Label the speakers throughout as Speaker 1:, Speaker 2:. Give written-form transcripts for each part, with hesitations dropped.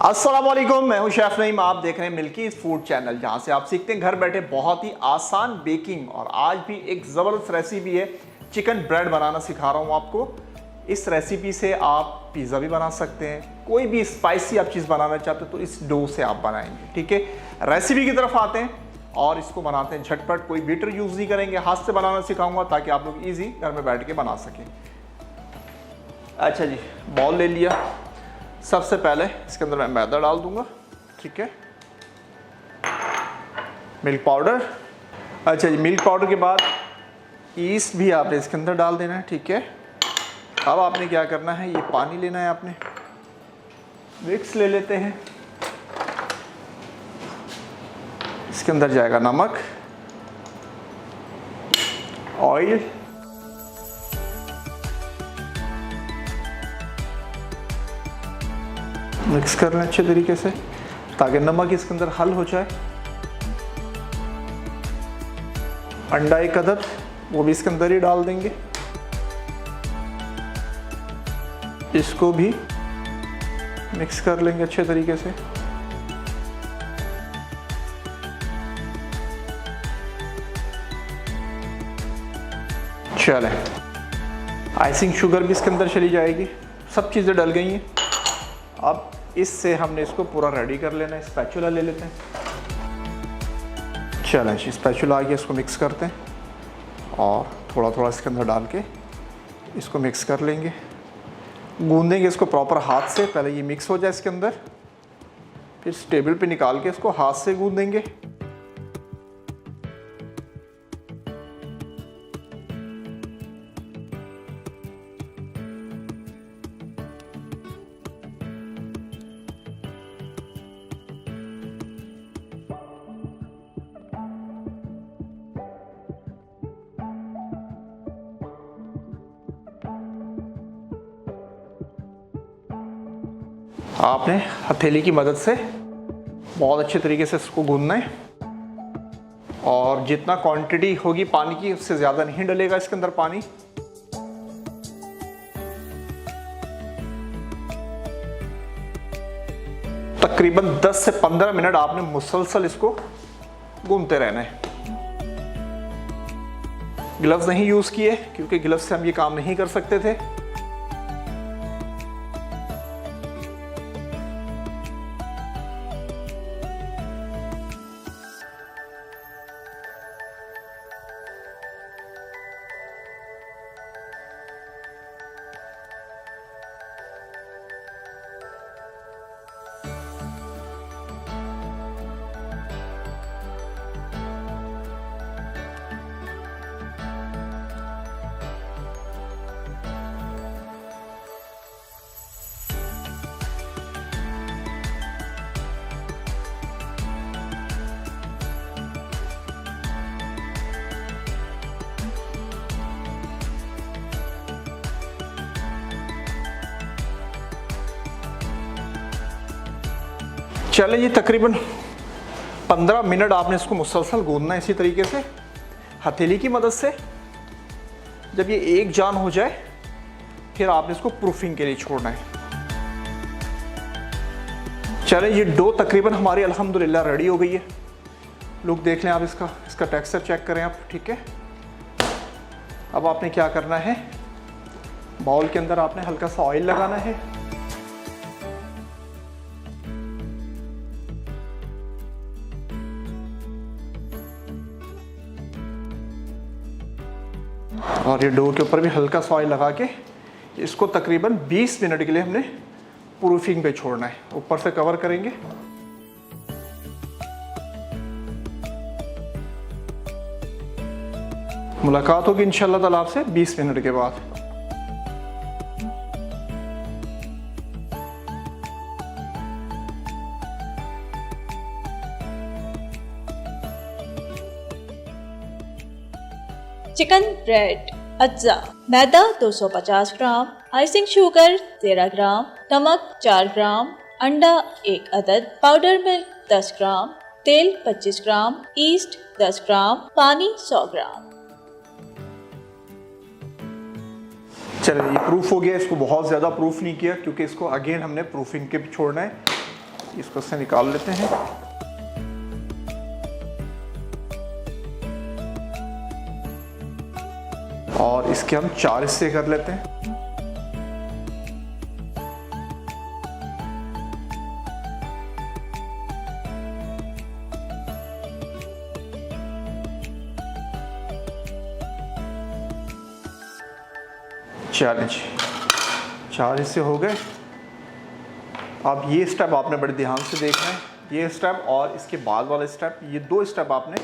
Speaker 1: अस्सलामुअलैकुम, मैं हूं शेफ नईम। आप देख रहे हैं मिल्की फूड चैनल, जहां से आप सीखते हैं घर बैठे बहुत ही आसान बेकिंग। और आज भी एक ज़बरदस्त रेसिपी है, चिकन ब्रेड बनाना सिखा रहा हूं आपको। इस रेसिपी से आप पिज़्ज़ा भी बना सकते हैं, कोई भी स्पाइसी आप चीज़ बनाना चाहते हो तो इस डो से आप बनाएंगे। ठीक है, रेसिपी की तरफ आते हैं और इसको बनाते हैं झटपट। कोई बीटर यूज़ नहीं करेंगे, हाथ से बनाना सिखाऊंगा ताकि आप लोग ईजी घर में बैठ के बना सकें। अच्छा जी, बॉल ले लिया। सबसे पहले इसके अंदर मैं मैदा डाल दूंगा। ठीक है, मिल्क पाउडर। अच्छा जी, मिल्क पाउडर के बाद ईस्ट भी आपने इसके अंदर डाल देना है। ठीक है, अब आपने क्या करना है, ये पानी लेना है, आपने मिक्स ले लेते हैं। इसके अंदर जाएगा नमक, ऑयल, मिक्स कर लें अच्छे तरीके से ताकि नमक इसके अंदर हल हो जाए। अंडा एक अदद, वो भी इसके अंदर ही डाल देंगे। इसको भी मिक्स कर लेंगे अच्छे तरीके से। चलें, आइसिंग शुगर भी इसके अंदर चली जाएगी। सब चीज़ें डल गई हैं। अब इससे हमने इसको पूरा रेडी कर लेना है। स्पैचुला ले लेते हैं। चलें जी, स्पैचुला आ गया, इसको मिक्स करते हैं और थोड़ा थोड़ा इसके अंदर डाल के इसको मिक्स कर लेंगे। गूंदेंगे इसको प्रॉपर हाथ से। पहले ये मिक्स हो जाए इसके अंदर, फिर टेबल पे निकाल के इसको हाथ से गूंदेंगे। आपने हथेली की मदद से बहुत अच्छे तरीके से इसको गूंदना है और जितना क्वांटिटी होगी पानी की उससे ज़्यादा नहीं डलेगा इसके अंदर पानी। तकरीबन 10 से 15 मिनट आपने मुसलसल इसको गूंदते रहना है। ग्लव्स नहीं यूज़ किए क्योंकि ग्लव्स से हम ये काम नहीं कर सकते थे। चले, ये तकरीबन 15 मिनट आपने इसको मुसलसल गूंदना है इसी तरीके से हथेली की मदद से। जब ये एक जान हो जाए फिर आपने इसको प्रूफिंग के लिए छोड़ना है। चले, ये डो तकरीबन हमारी अल्हम्दुलिल्लाह रेडी हो गई है। लुक देख लें आप, इसका टेक्सचर चेक करें आप। ठीक है, अब आपने क्या करना है, बाउल के अंदर आपने हल्का सा ऑयल लगाना है। और ये डो के ऊपर भी हल्का सा ऑयल लगा के इसको तकरीबन 20 मिनट के लिए हमने प्रूफिंग पे छोड़ना है। ऊपर से कवर करेंगे। मुलाकात होगी इंशाल्लाह ताला आपसे 20 मिनट के बाद।
Speaker 2: चिकन ब्रेड अज्जा, मैदा 250 ग्राम, आइसिंग शुगर 13 ग्राम, नमक 4 ग्राम, अंडा 1 अदद, पाउडर मिल्क 10 ग्राम, तेल 25 ग्राम, ईस्ट 10 ग्राम, पानी 100 ग्राम।
Speaker 1: चलिए, ये प्रूफ हो गया। इसको बहुत ज़्यादा प्रूफ नहीं किया क्योंकि इसको अगेन हमने प्रूफिंग के छोड़ना है। इसको से निकाल लेते हैं। और इसके हम 4 हिस्से कर लेते हैं। चलिए 4 हिस्से हो गए। अब ये स्टेप आपने बड़े ध्यान से देखना है, ये स्टेप और इसके बाद वाला स्टेप, ये 2 स्टेप आपने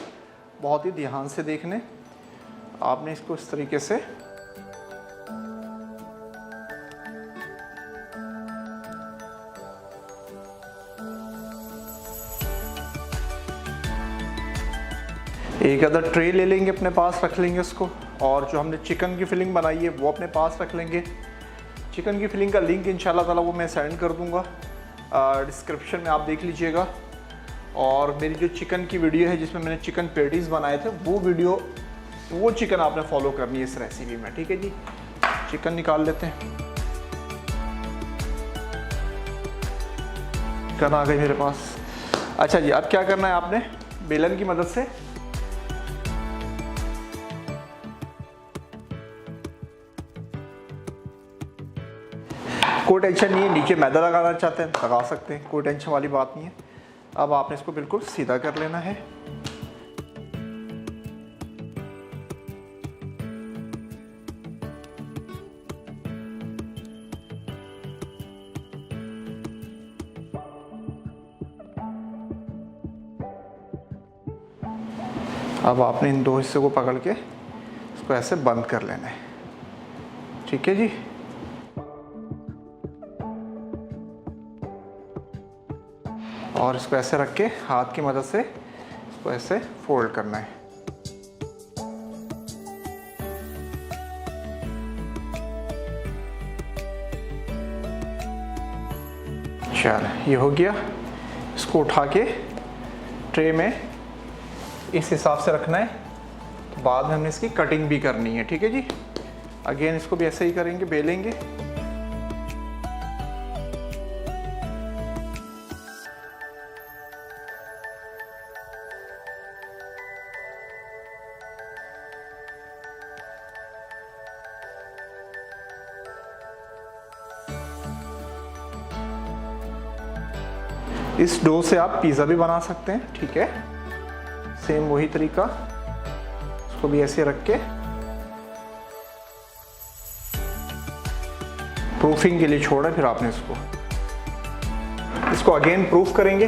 Speaker 1: बहुत ही ध्यान से देखने। आपने इसको इस तरीके से एक अदर ट्रे ले लेंगे, अपने पास रख लेंगे इसको, और जो हमने चिकन की फिलिंग बनाई है वो अपने पास रख लेंगे। चिकन की फिलिंग का लिंक इंशाल्लाह ताला वो मैं सेंड कर दूंगा, डिस्क्रिप्शन में आप देख लीजिएगा। और मेरी जो चिकन की वीडियो है जिसमें मैंने चिकन पेटीज बनाए थे, वो वीडियो, वो चिकन आपने फॉलो करनी है इस रेसिपी में, ठीक है जी। चिकन निकाल लेते हैं। चिकन आ गई मेरे पास। अच्छा जी, अब क्या करना है आपने, बेलन की मदद से कोई टेंशन नहीं है, नीचे मैदा लगाना चाहते हैं लगा सकते हैं, कोई टेंशन वाली बात नहीं है। अब आपने इसको बिल्कुल सीधा कर लेना है। अब आपने इन 2 हिस्सों को पकड़ के इसको ऐसे बंद कर लेना है, ठीक है जी। और इसको ऐसे रख के हाथ की मदद से इसको ऐसे फोल्ड करना है। चल ये हो गया। इसको उठा के ट्रे में इस हिसाब से रखना है, तो बाद में हमने इसकी कटिंग भी करनी है, ठीक है जी। अगेन इसको भी ऐसे ही करेंगे, बेलेंगे। इस डो से आप पिज़्ज़ा भी बना सकते हैं, ठीक है। सेम वही तरीका, इसको भी ऐसे रख के प्रूफिंग के लिए छोड़ा, फिर आपने इसको अगेन प्रूफ करेंगे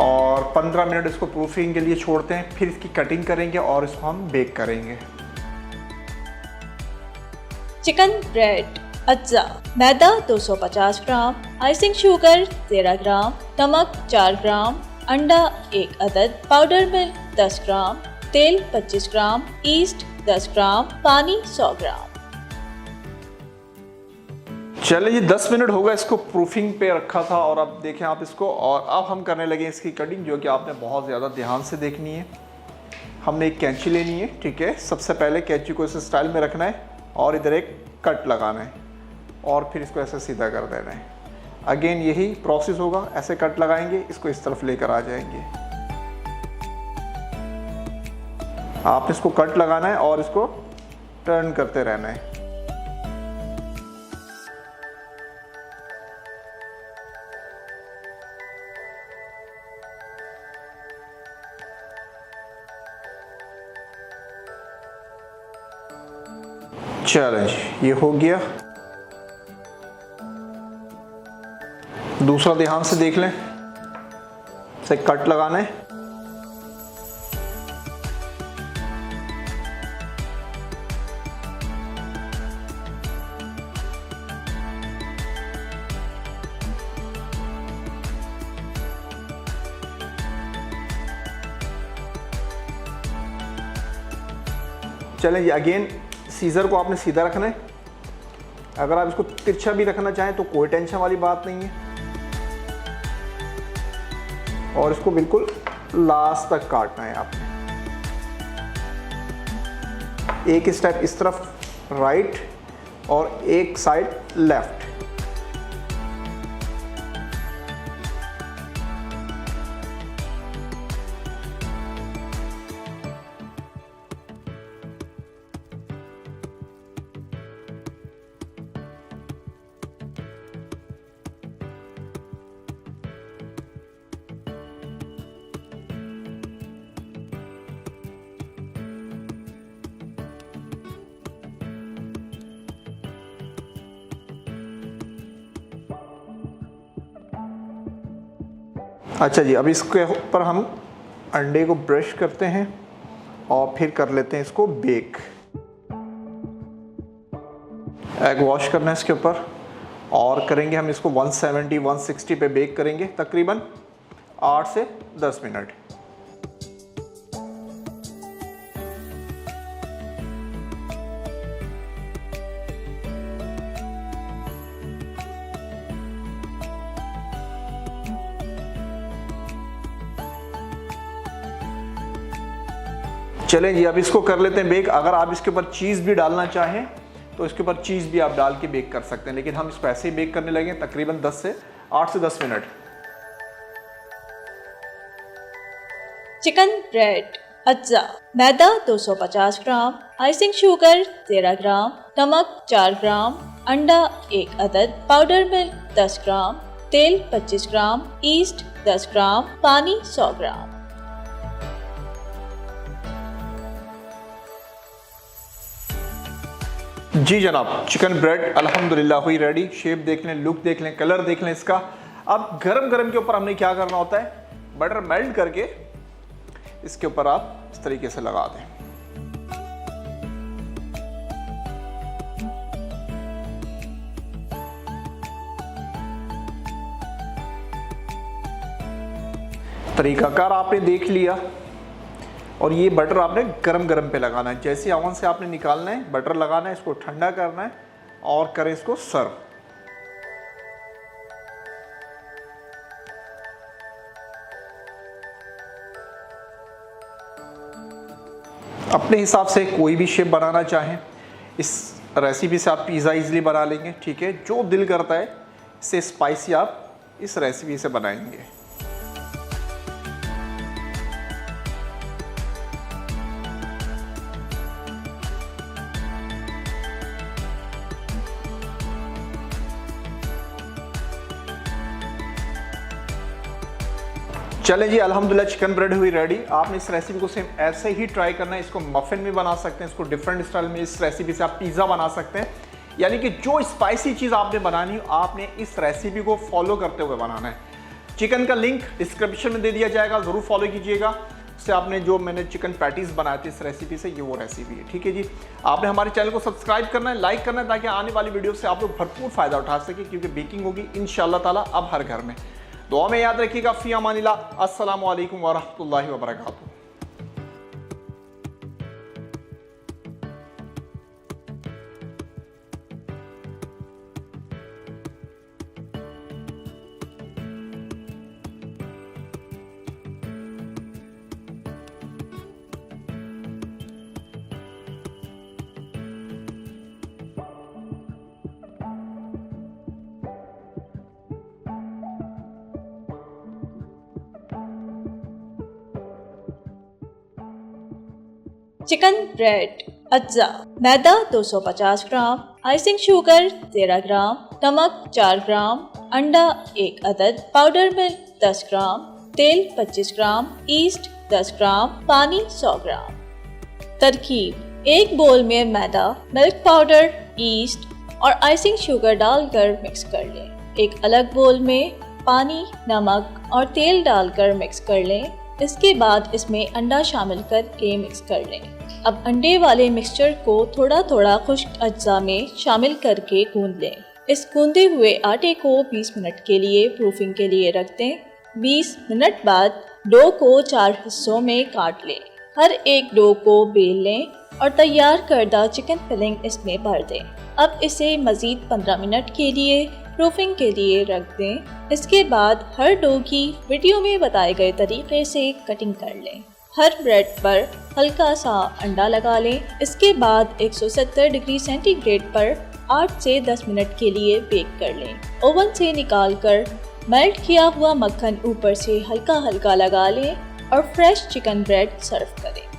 Speaker 1: और 15 मिनट इसको प्रूफिंग के लिए छोड़ते हैं। फिर इसकी कटिंग करेंगे और इसको हम बेक करेंगे।
Speaker 2: चिकन ब्रेड अज्जा, मैदा 250 ग्राम, आइसिंग शुगर 13 ग्राम, नमक 4 ग्राम, अंडा 1 अदद, पाउडर मिल्क 10 ग्राम, तेल 25 ग्राम, ईस्ट 10 ग्राम, पानी 100 ग्राम।
Speaker 1: चलिए ये 10 मिनट होगा इसको प्रूफिंग पे रखा था, और अब देखें आप इसको। और अब हम करने लगे इसकी कटिंग, जो कि आपने बहुत ज़्यादा ध्यान से देखनी है। हमने एक कैंची लेनी है, ठीक है। सबसे पहले कैंची को इस स्टाइल में रखना है और इधर एक कट लगाना है, और फिर इसको ऐसे सीधा कर देना है। अगेन यही प्रोसेस होगा, ऐसे कट लगाएंगे, इसको इस तरफ लेकर आ जाएंगे। आप इसको कट लगाना है और इसको टर्न करते रहना है। चलें जी, ये हो गया। दूसरा ध्यान से देख लें, से कट लगाना है। चलें जी, अगेन सीजर को आपने सीधा रखना है। अगर आप इसको तिरछा भी रखना चाहें तो कोई टेंशन वाली बात नहीं है। और इसको बिल्कुल लास्ट तक काटना है आपने। एक स्टेप इस तरफ राइट और एक साइड लेफ्ट। अच्छा जी, अब इसके ऊपर हम अंडे को ब्रश करते हैं और फिर कर लेते हैं इसको बेक। एग वॉश करना है इसके ऊपर और करेंगे हम इसको 170-160 पे बेक करेंगे तकरीबन 8 से 10 मिनट। चलें जी, अब इसको कर लेते हैं बेक। अगर आप इसके ऊपर चीज़ भी डालना चाहें तो इसके ऊपर चीज़ भी आप डाल के बेक कर सकते हैं, लेकिन हम इसको ऐसे ही बेक करने लगे तकरीबन 8 से 10 मिनट।
Speaker 2: चिकन ब्रेड अज्जा, मैदा 250 ग्राम, आइसिंग शुगर 13 ग्राम, नमक 4 ग्राम, अंडा 1 अदद, पाउडर मिल्क 10 ग्राम, तेल 25 ग्राम, ईस्ट 10 ग्राम, पानी 100 ग्राम।
Speaker 1: जी जनाब, चिकन ब्रेड अल्हम्दुलिल्लाह हुई रेडी। शेप देख लें, लुक देख लें, कलर देख लें इसका। अब गरम गरम के ऊपर हमने क्या करना होता है, बटर मेल्ट करके इसके ऊपर आप इस तरीके से लगा दें। तरीकाकार आपने देख लिया और ये बटर आपने गरम गरम पे लगाना है। जैसे ओवन से आपने निकालना है, बटर लगाना है, इसको ठंडा करना है और करें इसको सर्व। अपने हिसाब से कोई भी शेप बनाना चाहें, इस रेसिपी से आप पिज़्ज़ा इजीली बना लेंगे। ठीक है, जो दिल करता है इससे स्पाइसी आप इस रेसिपी से बनाएंगे। चले जी, अल्हम्दुलिल्लाह चिकन ब्रेड हुई रेडी। आपने इस रेसिपी को सेम ऐसे ही ट्राई करना है। इसको मफिन भी बना सकते हैं, इसको डिफरेंट स्टाइल में इस रेसिपी से आप पिज़्ज़ा बना सकते हैं। यानी कि जो स्पाइसी चीज़ आपने बनानी हो, आपने इस रेसिपी को फॉलो करते हुए बनाना है। चिकन का लिंक डिस्क्रिप्शन में दे दिया जाएगा, ज़रूर फॉलो कीजिएगा। उससे आपने जो मैंने चिकन पैटीज़ बनाए थे इस रेसिपी से, ये वो रेसिपी है। ठीक है जी, आपने हमारे चैनल को सब्सक्राइब करना है, लाइक करना है, ताकि आने वाली वीडियो से आप लोग भरपूर फ़ायदा उठा सकें, क्योंकि बेकिंग होगी इंशाअल्लाह ताला अब हर घर में। दुआ में याद रखिएगा। फ़ी अमानिल्लाह। अस्सलामु अलैकुम व रहमतुल्लाहि व बरकातुहू।
Speaker 2: चिकन ब्रेड अज्जा, मैदा 250 ग्राम, आइसिंग शुगर 13 ग्राम, नमक 4 ग्राम, अंडा 1 अदद, पाउडर मिल्क 10 ग्राम, तेल 25 ग्राम, ईस्ट 10 ग्राम, पानी 100 ग्राम। तरकीब: एक बोल में मैदा, मिल्क पाउडर, ईस्ट और आइसिंग शुगर डालकर मिक्स कर लें। एक अलग बोल में पानी, नमक और तेल डालकर मिक्स कर लें। इसके बाद इसमें अंडा शामिल करके मिक्स कर लें। अब अंडे वाले मिक्सचर को थोड़ा थोड़ा खुश्क अज्जा में शामिल करके गूंद लें। इस गूंदे हुए आटे को 20 मिनट के लिए प्रूफिंग के लिए रख दें। 20 मिनट बाद डो को 4 हिस्सों में काट लें। हर एक डो को बेल लें और तैयार करदा चिकन फिलिंग इसमें भर दें। अब इसे मज़ीद 15 मिनट के लिए प्रूफिंग के लिए रख दें। इसके बाद हर डो की वीडियो में बताए गए तरीके से कटिंग कर लें। हर ब्रेड पर हल्का सा अंडा लगा लें। इसके बाद 170 डिग्री सेंटीग्रेड पर 8 से 10 मिनट के लिए बेक कर लें। ओवन से निकालकर मेल्ट किया हुआ मक्खन ऊपर से हल्का हल्का लगा लें और फ्रेश चिकन ब्रेड सर्व करें।